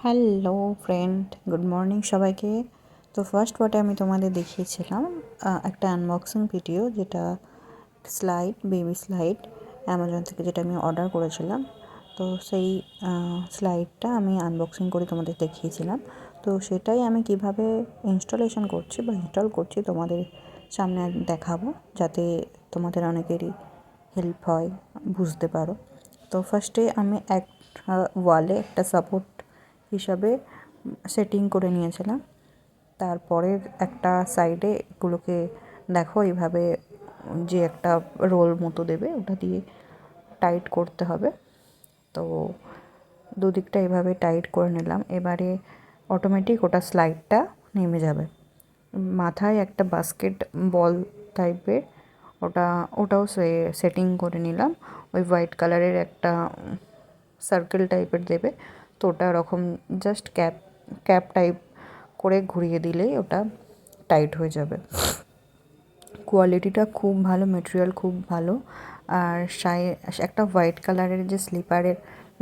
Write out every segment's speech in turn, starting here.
Hello friend, good morning সবাইকে। তো first পার্টে আমি তোমাদের দেখিয়েছিলাম একটা আনবক্সিং ভিডিও, যেটা স্লাইড, বেবি স্লাইড অ্যামাজন থেকে যেটা আমি অর্ডার করেছিলাম। তো সেই স্লাইডটা আমি আনবক্সিং করে তোমাদের দেখিয়েছিলাম। তো সেটাই আমি কিভাবে ইনস্টলেশন করছি বা ইনস্টল করছি তোমাদের সামনে দেখাবো, যাতে তোমাদের অনেকেরই হেল্প হয়, বুঝতে পারো। তো ফার্স্টে আমি ওয়ালে একটা সাপোর্ট হিসাবে সেটিং করে নিয়েছিলাম। তারপরের একটা সাইডে এগুলোকে দেখো এইভাবে যে একটা রোল মতো দেবে, ওটা দিয়ে টাইট করতে হবে। তো দুদিকটা এভাবে টাইট করে নিলাম। এবারে অটোমেটিক ওটা স্লাইডটা নেমে যাবে। মাথায় একটা বাস্কেট বল টাইপের ওটাও সেটিং করে নিলাম। ওই হোয়াইট কালারের একটা সার্কেল টাইপের দেবে, তো ওটা ওরকম জাস্ট ক্যাপ টাইপ করে ঘুরিয়ে দিলেই ওটা টাইট হয়ে যাবে। কোয়ালিটিটা খুব ভালো, মেটেরিয়াল খুব ভালো। আর একটা হোয়াইট কালারের যে স্লিপারের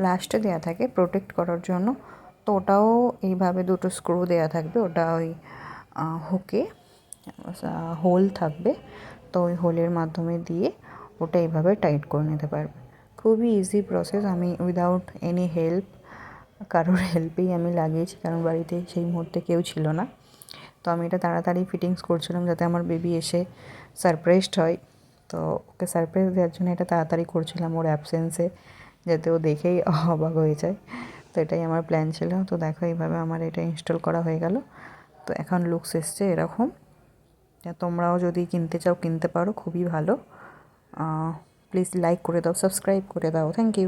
লাস্টে দেওয়া থাকে প্রোটেক্ট করার জন্য, তো ওটাও এইভাবে দুটো স্ক্রু দেওয়া থাকবে। ওটা ওই হুকে হোল থাকবে, তো ওই হোলের মাধ্যমে দিয়ে ওটা এইভাবে টাইট করে নিতে পারবে। খুবই ইজি প্রসেস। আমি উইদাউট এনি হেল্প, কারোর হেল্পেই আমি লাগিয়েছি, কারণ বাড়িতে সেই মুহূর্তে কেউ ছিল না। তো আমি এটা তাড়াতাড়ি ফিটিংস করছিলাম যাতে আমার বেবি এসে সারপ্রাইজড হয়। তো ওকে সারপ্রাইজ দেওয়ার জন্য এটা তাড়াতাড়ি করছিলাম ওর অ্যাবসেন্সে, যাতে ও দেখেই অবাক হয়ে যায়। তো এটাই আমার প্ল্যান ছিল। তো দেখো এইভাবে আমার এটা ইনস্টল করা হয়ে গেল। তো এখন লুকস এসছে এরকম। তোমরাও যদি কিনতে চাও কিনতে পারো, খুবই ভালো। প্লিজ লাইক করে দাও, সাবস্ক্রাইব করে দাও। Thank you.